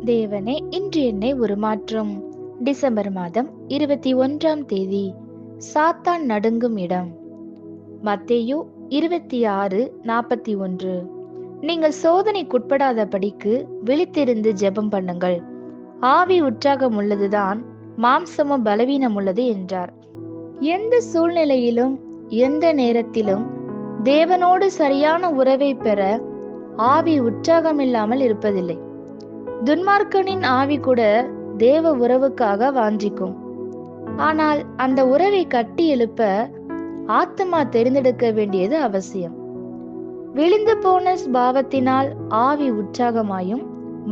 தேவனே, இன்று என்னை உருமாற்றும். டிசம்பர் மாதம் 21ஆம் தேதி. சாத்தான் நடுங்கும் இடம். மத்தேயு 26:41. நீங்கள் சோதனைக்குட்படாதபடிக்கு விழித்திருந்து ஜெபம் பண்ணுங்கள். ஆவி உற்சாகம் உள்ளதுதான், மாம்சமும் பலவீனம் உள்ளது என்றார். எந்த சூழ்நிலையிலும் எந்த நேரத்திலும் தேவனோடு சரியான உறவை பெற ஆவி உற்சாகம் இல்லாமல் இருப்பதில்லை. துன்மார்க்கனின் ஆவி கூட தேவ உறவுக்காக வாஞ்சிக்கும். ஆனால் அந்த உறவை கட்டி எழுப்ப ஆத்மா தெரிந்தெடுக்க வேண்டியது அவசியம். விழுந்து போன பாவத்தினால் ஆவி உற்சாகமாயும்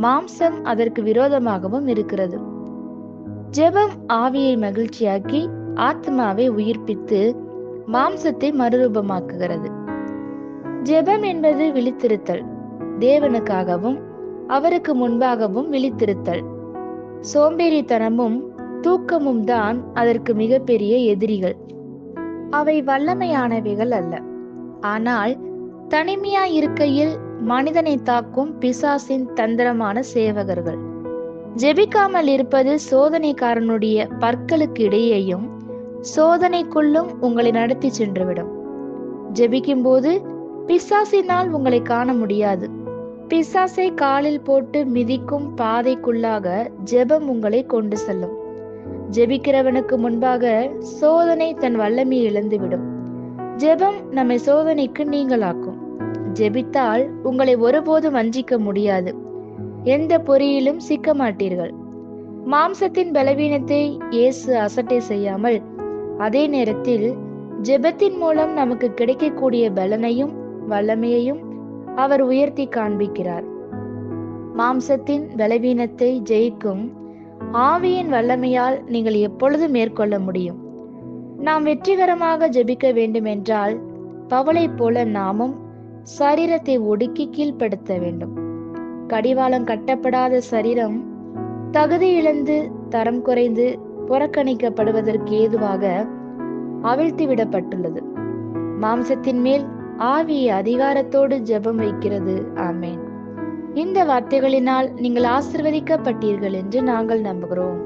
மாம்சம் அதற்கு விரோதமாகவும் இருக்கிறது. ஜெபம் ஆவியை மகிழ்ச்சியாக்கி ஆத்மாவை உயிர்ப்பித்து மாம்சத்தை மறுரூபமாக்குகிறது. ஜெபம் என்பது விழித்திருத்தல், தேவனுக்காகவும் அவருக்கு முன்பாகவும் விழித்திருத்தல். சோம்பேறித்தனமும் தூக்கமும் தான் அதற்கு மிகப்பெரிய எதிரிகள். அவை வல்லமையானவைகள் அல்ல, ஆனால் தனிமையாயிருக்கையில் மனிதனை தாக்கும் பிசாசின் தந்திரமான சேவகர்கள். ஜெபிக்காமல் இருப்பது சோதனைக்காரனுடைய பற்களுக்கு இடையேயும் சோதனைக்குள்ளும் உங்களை நடத்தி சென்றுவிடும். ஜெபிக்கும் போது பிசாசினால் உங்களை காண முடியாது. பிசாசை காலில் போட்டு மிதிக்கும் பாதைக்குள்ளாக ஜெபம் உங்களை கொண்டு செல்லும். ஜெபிக்கிறவனுக்கு முன்பாக சோதனை தன் வல்லமையை இழந்துவிடும். ஜெபம் நம்மை சோதனைக்கு நீங்களாக்கும். ஜெபித்தால் உங்களை ஒருபோதும் வஞ்சிக்க முடியாது. எந்த பொறியிலும் சிக்க மாட்டீர்கள். மாம்சத்தின் பலவீனத்தை இயேசு அசட்டை செய்யாமல், அதே நேரத்தில் ஜெபத்தின் மூலம் நமக்கு கிடைக்கக்கூடிய பலனையும் வல்லமையையும் அவர் உயர்த்தி காண்பிக்கிறார். மாம்சத்தின் பலவீனத்தை ஜெயிக்கும் ஆவியின் வல்லமையால் நீங்கள் எப்பொழுது மேற்கொள்ள முடியும். நாம் வெற்றிகரமாக ஜெபிக்க வேண்டும் என்றால் பவுலை போல நாமும் சரீரத்தை ஒடுக்கி கீழ்ப்படுத்த வேண்டும். கடிவாளம் கட்டப்படாத சரீரம் தகுதி இழந்து தரம் குறைந்து புறக்கணிக்கப்படுவதற்கு ஏதுவாக அவிழ்த்து விடப்பட்டுள்ளது. மாம்சத்தின் மேல் ஆவியை அதிகாரத்தோடு ஜெபம் வைக்கிறது. ஆமேன். இந்த வார்த்தைகளினால் நீங்கள் ஆசீர்வதிக்கப்பட்டீர்கள் என்று நாங்கள் நம்புகிறோம்.